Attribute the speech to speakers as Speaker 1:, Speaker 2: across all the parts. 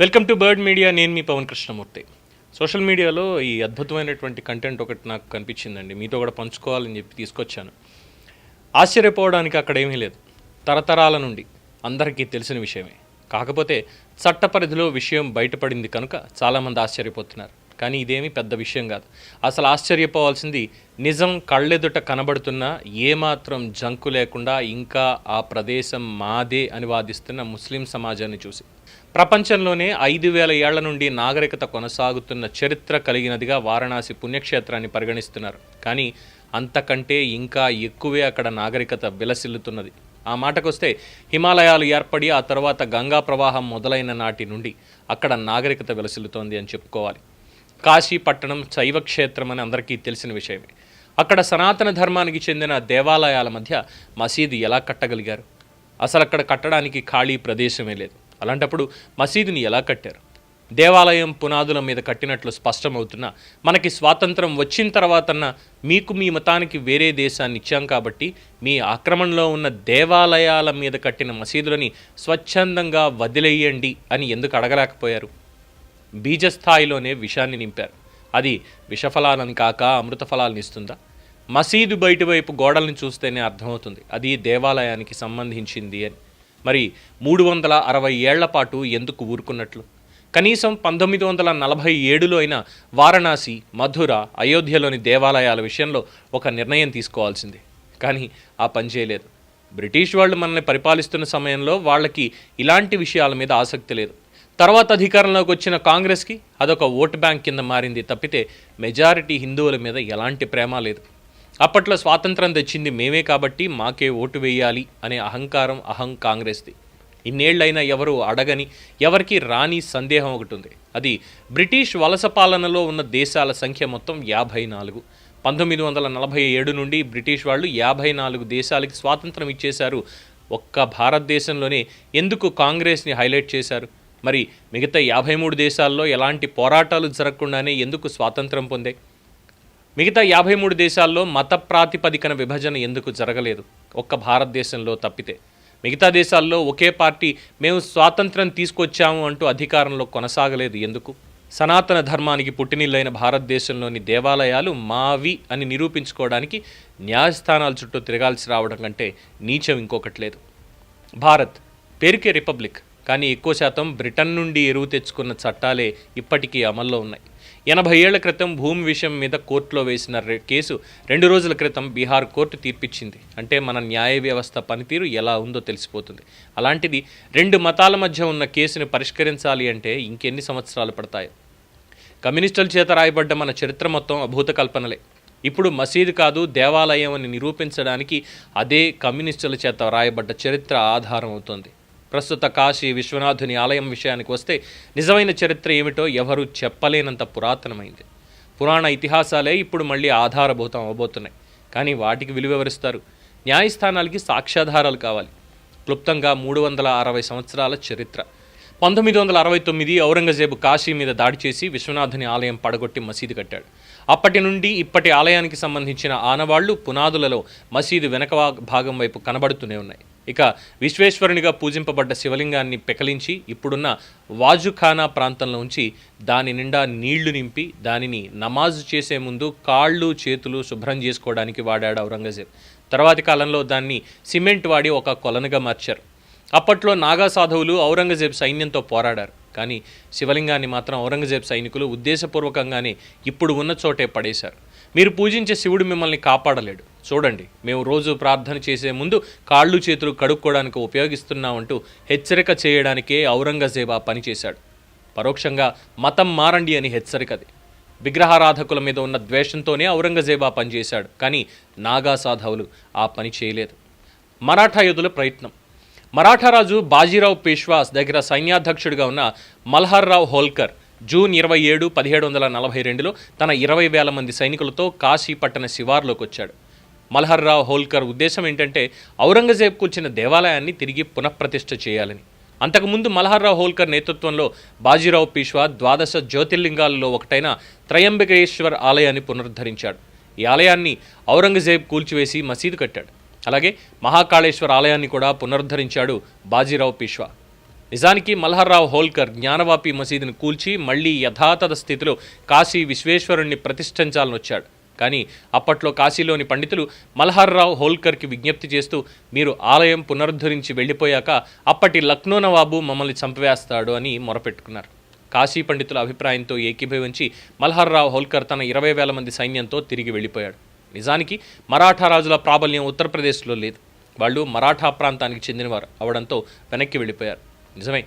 Speaker 1: Welcome to bird media. నేను మీ Pawan Krishnamurthy. Social మీడియాలో ఈ అద్భుతమైనటువంటి కంటెంట్ ఒకటి నాకు కనిపించిందండి, మీతో కూడా పంచుకోవాలని చెప్పి తీసుకొచ్చాను. ఆశ్చర్యపోవడానికి అక్కడ ఏమీ లేదు, తరతరాల నుండి అందరికీ తెలిసిన విషయమే. కాకపోతే చట్ట పరిధిలో విషయం బయటపడింది కనుక చాలామంది ఆశ్చర్యపోతున్నారు. కానీ ఇదేమీ పెద్ద విషయం కాదు. అసలు ఆశ్చర్యపోవాల్సింది నిజం కళ్ళెదుట కనబడుతున్న ఏమాత్రం జంకు లేకుండా ఇంకా ఆ ప్రదేశం మాదే అని వాదిస్తున్న ముస్లిం సమాజాన్ని చూసి. ప్రపంచంలోనే 5,000 ఏళ్ల నుండి నాగరికత కొనసాగుతున్న చరిత్ర కలిగినదిగా వారణాసి పుణ్యక్షేత్రాన్ని పరిగణిస్తున్నారు. కానీ అంతకంటే ఇంకా ఎక్కువే అక్కడ నాగరికత విలసిల్లుతున్నది. ఆ మాటకొస్తే హిమాలయాలు ఏర్పడి ఆ తర్వాత గంగా ప్రవాహం మొదలైన నాటి నుండి అక్కడ నాగరికత విలసిల్లుతోంది అని చెప్పుకోవాలి. కాశీ పట్టణం శైవ క్షేత్రం అని అందరికీ తెలిసిన విషయమే. అక్కడ సనాతన ధర్మానికి చెందిన దేవాలయాల మధ్య మసీదు ఎలా కట్టగలిగారు? అసలు అక్కడ కట్టడానికి ఖాళీ ప్రదేశమే లేదు. అలాంటప్పుడు మసీదుని ఎలా కట్టారు? దేవాలయం పునాదుల మీద కట్టినట్లు స్పష్టమవుతున్నా మనకి స్వాతంత్రం వచ్చిన తర్వాతన్నా మీకు మీ మతానికి వేరే దేశాన్ని ఇచ్చాం కాబట్టి మీ ఆక్రమణలో ఉన్న దేవాలయాల మీద కట్టిన మసీదులని స్వచ్ఛందంగా వదిలేయండి అని ఎందుకు అడగలేకపోయారు? బీజస్థాయిలోనే విషాన్ని నింపారు. అది విషఫలాలను కాక అమృత ఫలాలను ఇస్తుందా? మసీదు బయటివైపు గోడలను చూస్తేనే అర్థమవుతుంది అది దేవాలయానికి సంబంధించింది అని. మరి 360 ఏళ్ల పాటు ఎందుకు ఊరుకున్నట్లు? కనీసం 1947లో అయినా వారణాసి, మధుర, అయోధ్యలోని దేవాలయాల విషయంలో ఒక నిర్ణయం తీసుకోవాల్సింది. కానీ ఆ పని చేయలేదు. బ్రిటిష్ వాళ్ళు మనల్ని పరిపాలిస్తున్న సమయంలో వాళ్ళకి ఇలాంటి విషయాల మీద ఆసక్తి లేదు. తర్వాత అధికారంలోకి వచ్చిన కాంగ్రెస్కి అదొక ఓటు బ్యాంక్ కింద మారింది తప్పితే మెజారిటీ హిందువుల మీద ఎలాంటి ప్రేమ లేదు. అప్పట్లో స్వాతంత్రం తెచ్చింది మేమే కాబట్టి మాకే ఓటు వేయాలి అనే అహం కాంగ్రెస్ది. ఇన్నేళ్లైనా ఎవరు అడగని, ఎవరికి రాని సందేహం ఒకటి ఉంది. అది బ్రిటిష్ వలస పాలనలో ఉన్న దేశాల సంఖ్య మొత్తం 54. 1947 నుండి బ్రిటిష్ వాళ్ళు 54 దేశాలకి స్వాతంత్రం ఇచ్చేశారు. ఒక్క భారతదేశంలోనే ఎందుకు కాంగ్రెస్ని హైలైట్ చేశారు? మరి మిగతా 53 దేశాల్లో ఎలాంటి పోరాటాలు జరగకుండానే ఎందుకు స్వాతంత్రం పొందాయి? మిగతా 53 దేశాల్లో మత ప్రాతిపదికన విభజన ఎందుకు జరగలేదు? ఒక్క భారతదేశంలో తప్పితే. మిగతా దేశాల్లో ఒకే పార్టీ మేము స్వాతంత్రం తీసుకొచ్చాము అంటూ అధికారంలో కొనసాగలేదు ఎందుకు? సనాతన ధర్మానికి పుట్టినిల్లైన భారతదేశంలోని దేవాలయాలు మావి అని నిరూపించుకోవడానికి న్యాయస్థానాల చుట్టూ తిరగాల్సి రావడం కంటే నీచం ఇంకొకటి లేదు. భారత్ పేరుకే రిపబ్లిక్, కానీ ఎక్కువ శాతం బ్రిటన్ నుండి ఎరువు తెచ్చుకున్న చట్టాలే ఇప్పటికీ అమల్లో ఉన్నాయి. 80 ఏళ్ల క్రితం భూమి విషయం మీద కోర్టులో వేసిన కేసు 2 రోజుల క్రితం బీహార్ కోర్టు తీర్పిచ్చింది. అంటే మన న్యాయ వ్యవస్థ పనితీరు ఎలా ఉందో తెలిసిపోతుంది. అలాంటిది 2 మతాల మధ్య ఉన్న కేసుని పరిష్కరించాలి అంటే ఇంకెన్ని సంవత్సరాలు పడతాయో. కమ్యూనిస్టుల చేత రాయబడ్డ మన చరిత్ర మొత్తం అభూత కల్పనలే. ఇప్పుడు మసీదు కాదు దేవాలయం అని నిరూపించడానికి అదే కమ్యూనిస్టుల చేత రాయబడ్డ చరిత్ర ఆధారం అవుతుంది. ప్రస్తుత కాశీ విశ్వనాథుని ఆలయం విషయానికి వస్తే నిజమైన చరిత్ర ఏమిటో ఎవరూ చెప్పలేనంత పురాతనమైంది. పురాణ ఇతిహాసాలే ఇప్పుడు మళ్ళీ ఆధారభూతం అవబోతున్నాయి. కానీ వాటికి విలువెవరిస్తారు? న్యాయస్థానాలకి సాక్ష్యాధారాలు కావాలి. క్లుప్తంగా 360 సంవత్సరాల చరిత్ర. 1969 ఔరంగజేబు కాశీ మీద దాడి చేసి విశ్వనాథుని ఆలయం పడగొట్టి మసీదు కట్టాడు. అప్పటి నుండి ఇప్పటి ఆలయానికి సంబంధించిన ఆనవాళ్లు పునాదులలో మసీదు వెనక భాగం వైపు కనబడుతూనే ఉన్నాయి. ఇక విశ్వేశ్వరునిగా పూజింపబడ్డ శివలింగాన్ని పెకలించి ఇప్పుడున్న వాజుఖానా ప్రాంతంలో ఉంచి దాని నిండా నీళ్లు నింపి దానిని నమాజు చేసే ముందు కాళ్ళు చేతులు శుభ్రం చేసుకోవడానికి వాడాడు ఔరంగజేబ్. తర్వాతి కాలంలో దాన్ని సిమెంట్ వాడి ఒక కొలనుగా మార్చారు. అప్పట్లో నాగా సాధువులు ఔరంగజేబ్ సైన్యంతో పోరాడారు. కానీ శివలింగాన్ని మాత్రం ఔరంగజేబ్ సైనికులు ఉద్దేశపూర్వకంగానే ఇప్పుడు ఉన్న చోటే పడేశారు. మీరు పూజించే శివుడు మిమ్మల్ని కాపాడలేడు. చూడండి, మేము రోజు ప్రార్థన చేసే ముందు కాళ్ళు చేతులు కడుక్కోవడానికి ఉపయోగిస్తున్నామంటూ హెచ్చరిక చేయడానికే ఔరంగజేబ్ ఆ పని చేశాడు. పరోక్షంగా మతం మారండి అని హెచ్చరికది. విగ్రహారాధకుల మీద ఉన్న ద్వేషంతోనే ఔరంగజేబ్ ఆ పని చేశాడు. కానీ నాగా సాధవులు ఆ పని చేయలేదు. మరాఠా యోధుల ప్రయత్నం. మరాఠా రాజు బాజీరావు పేష్వాస్ దగ్గర సైన్యాధ్యక్షుడిగా ఉన్న మల్హర్రావు హోల్కర్ జూన్ 27, 1742లో తన 20,000 మంది సైనికులతో కాశీ పట్టణ శివార్లోకి వచ్చాడు. మల్హర్రావు హోల్కర్ ఉద్దేశం ఏంటంటే ఔరంగజేబ్ కూల్చిన దేవాలయాన్ని తిరిగి పునఃప్రతిష్ఠ చేయాలని. అంతకుముందు మల్హర్రావు హోల్కర్ నేతృత్వంలో బాజీరావు పేష్వా 12 జ్యోతిర్లింగాలలో ఒకటైన త్రయంబకేశ్వర్ ఆలయాన్ని పునరుద్ధరించాడు. ఈ ఆలయాన్ని ఔరంగజేబ్ కూల్చివేసి మసీదు కట్టాడు. అలాగే మహాకాళేశ్వర ఆలయాన్ని కూడా పునరుద్ధరించాడు బాజీరావు పేష్వా. నిజానికి మల్హర్రావు హోల్కర్ జ్ఞానవాపి మసీదును కూల్చి మళ్లీ యథాతథ స్థితిలో కాశీ విశ్వేశ్వరుణ్ణి ప్రతిష్ఠించాలని వచ్చాడు. కానీ అప్పట్లో కాశీలోని పండితులు మల్హర్రావు హోల్కర్కి విజ్ఞప్తి చేస్తూ, మీరు ఆలయం పునరుద్ధరించి వెళ్ళిపోయాక అప్పటి లక్నో నవాబు మమ్మల్ని చంపివేస్తాడు అని మొరపెట్టుకున్నారు. కాశీ పండితుల అభిప్రాయంతో ఏకీభవించి మల్హర్రావు హోల్కర్ తన 20,000 మంది సైన్యంతో తిరిగి వెళ్ళిపోయాడు. నిజానికి మరాఠా రాజుల ప్రాబల్యం ఉత్తరప్రదేశ్లో లేదు. వాళ్ళు మరాఠా ప్రాంతానికి చెందినవారు అవడంతో వెనక్కి వెళ్ళిపోయారు. నిజమే,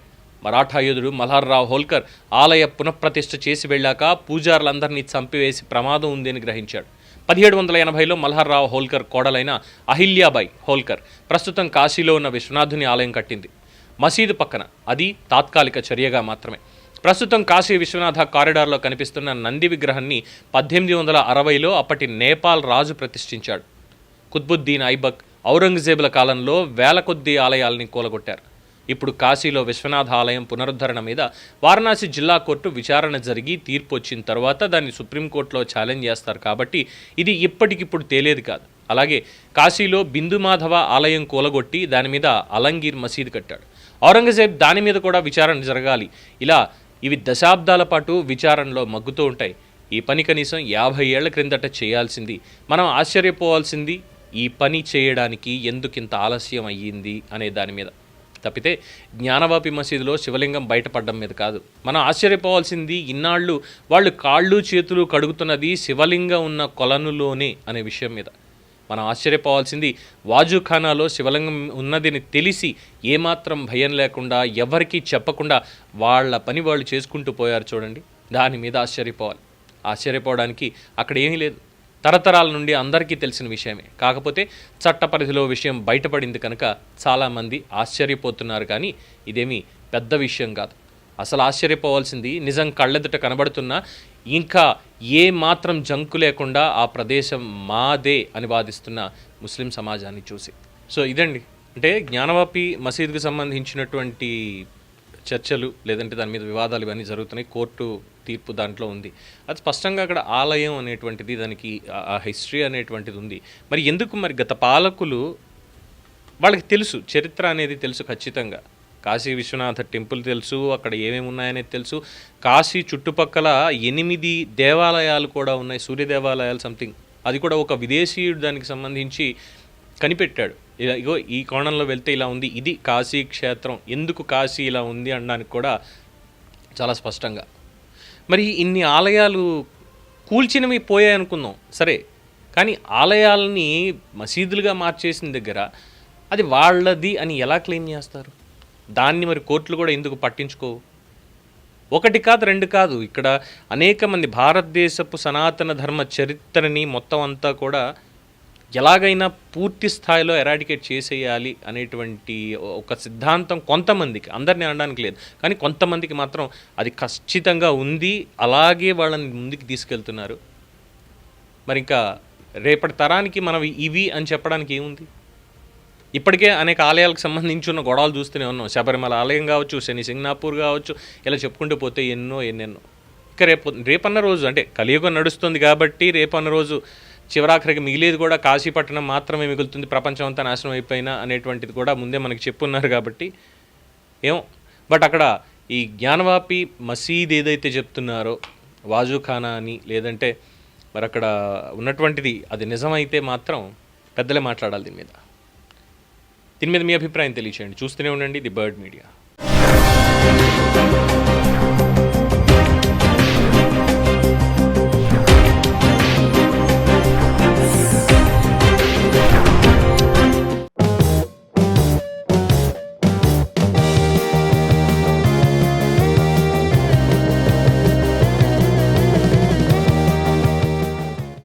Speaker 1: మరాఠా యోధుడు మల్హర్రావు హోల్కర్ ఆలయ పునఃప్రతిష్ఠ చేసి వెళ్ళాక పూజారులందరినీ చంపివేసి ప్రమాదం ఉంది అని గ్రహించాడు. 1780లో మల్హర్రావు హోల్కర్ కోడలైన అహిల్యాబాయి హోల్కర్ ప్రస్తుతం కాశీలో ఉన్న విశ్వనాథుని ఆలయం కట్టింది. మసీదు పక్కన. అది తాత్కాలిక చర్యగా మాత్రమే. ప్రస్తుతం కాశీ విశ్వనాథ కారిడార్లో కనిపిస్తున్న నంది విగ్రహాన్ని 1860లో అప్పటి నేపాల్ రాజు ప్రతిష్ఠించాడు. కుత్బుద్దీన్ ఐబక్, ఔరంగజేబుల కాలంలో వేల కొద్దీ ఆలయాల్ని కూలగొట్టారు. ఇప్పుడు కాశీలో విశ్వనాథ ఆలయం పునరుద్ధరణ మీద వారణాసి జిల్లా కోర్టు విచారణ జరిగి తీర్పు వచ్చిన తర్వాత దాన్ని సుప్రీంకోర్టులో ఛాలెంజ్ చేస్తారు. కాబట్టి ఇది ఇప్పటికిప్పుడు తేలేది కాదు. అలాగే కాశీలో బిందుమాధవ ఆలయం కూలగొట్టి దాని మీద అలంగీర్ మసీదు కట్టాడు. ఔరంగజేబ్ దాని మీద కూడా విచారణ జరగాలి. ఇలా ఇవి దశాబ్దాల పాటు విచారణలో మగ్గుతూ ఉంటాయి. ఈ పని కనీసం 50 ఏళ్ల క్రిందట చేయాల్సింది. మనం ఆశ్చర్యపోవాల్సింది ఈ పని చేయడానికి ఎందుకింత ఆలస్యం అయ్యింది అనే దాని మీద తప్పితే జ్ఞానవాపి మసీదులో శివలింగం బయటపడడం మీద కాదు. మనం ఆశ్చర్యపోవాల్సింది ఇన్నాళ్ళు వాళ్ళు కాళ్ళు చేతులు కడుగుతున్నది శివలింగం ఉన్న కొలనులోనే అనే విషయం మీద. మనం ఆశ్చర్యపోవాల్సింది వాజుఖానాలో శివలింగం ఉన్నదని తెలిసి ఏమాత్రం భయం లేకుండా ఎవరికీ చెప్పకుండా వాళ్ళ పని వాళ్ళు చేసుకుంటూ పోయారు చూడండి, దాని మీద ఆశ్చర్యపోవాలి. ఆశ్చర్యపోవడానికి అక్కడ ఏమీ లేదు. తరతరాల నుండి అందరికీ తెలిసిన విషయమే. కాకపోతే చట్ట పరిధిలో విషయం బయటపడింది కనుక చాలామంది ఆశ్చర్యపోతున్నారు. కానీ ఇదేమీ పెద్ద విషయం కాదు. అసలు ఆశ్చర్యపోవాల్సింది నిజం కళ్ళెదుట కనబడుతున్నా ఇంకా ఏ మాత్రం జంకు లేకుండా ఆ ప్రదేశం మాదే అని వాదిస్తున్న ముస్లిం సమాజాన్ని చూసి. సో ఇదండి, అంటే జ్ఞానవాపి మసీదుకు సంబంధించినటువంటి చర్చలు లేదంటే దాని మీద వివాదాలు ఇవన్నీ జరుగుతున్నాయి. కోర్టు తీర్పు దాంట్లో ఉంది. అది స్పష్టంగా అక్కడ ఆలయం అనేటువంటిది, దానికి ఆ హిస్టరీ అనేటువంటిది ఉంది. మరి ఎందుకు మరి గత పాలకులు వాళ్ళకి తెలుసు, చరిత్ర అనేది తెలుసు ఖచ్చితంగా. కాశీ విశ్వనాథ టెంపుల్ తెలుసు, అక్కడ ఏమేమి ఉన్నాయనేది తెలుసు. కాశీ చుట్టుపక్కల 8 దేవాలయాలు కూడా ఉన్నాయి, సూర్య దేవాలయాలు సంథింగ్. అది కూడా ఒక విదేశీయుడు దానికి సంబంధించి కనిపెట్టాడు. ఇగో ఈ కోణంలో వెళ్తే ఇలా ఉంది, ఇది కాశీ క్షేత్రం, ఎందుకు కాశీ ఇలా ఉంది అనడానికి కూడా చాలా స్పష్టంగా. మరి ఇన్ని ఆలయాలు కూల్చినవి పోయాయి అనుకుందాం సరే, కానీ ఆలయాలని మసీదులుగా మార్చేసిన దగ్గర అది వాళ్ళది అని ఎలా క్లెయిమ్ చేస్తారు? దాన్ని మరి కోర్టులు కూడా ఎందుకు పట్టించుకోవు? ఒకటి కాదు, రెండు కాదు, ఇక్కడ అనేక మంది భారతదేశపు సనాతన ధర్మ చరిత్రని మొత్తం అంతా కూడా ఎలాగైనా పూర్తి స్థాయిలో ఎరాడికేట్ చేసేయాలి అనేటువంటి ఒక సిద్ధాంతం కొంతమందికి, అందరినీ అనడానికి లేదు కానీ కొంతమందికి మాత్రం అది ఖచ్చితంగా ఉంది. అలాగే వాళ్ళని ముందుకు తీసుకెళ్తున్నారు. మరి ఇంకా రేపటి తరానికి మనం ఇవి అని చెప్పడానికి ఏముంది? ఇప్పటికే అనేక ఆలయాలకు సంబంధించి ఉన్న గొడవలు చూస్తూనే ఉన్నాం. శబరిమల ఆలయం కావచ్చు, శని సింగనాపూర్ కావచ్చు, ఇలా చెప్పుకుంటూ పోతే ఎన్నెన్నో. ఇక రేపన్న రోజు అంటే కలియుగం నడుస్తుంది కాబట్టి రేపన్న రోజు చివరాఖరికి మిగిలేది కూడా కాశీపట్టణం మాత్రమే మిగులుతుంది, ప్రపంచం అంతా నాశనం అయిపోయినా అనేటువంటిది కూడా ముందే మనకి చెప్పున్నారు కాబట్టి ఏమో. బట్ అక్కడ ఈ జ్ఞానవాపి మసీద్ ఏదైతే చెప్తున్నారో వాజుఖానా అని, లేదంటే మరి అక్కడ ఉన్నటువంటిది అది నిజమైతే మాత్రం పెద్దలే మాట్లాడాలి దీని మీద. మీ అభిప్రాయం తెలియచేయండి. చూస్తూనే ఉండండి ది బర్డ్ మీడియా.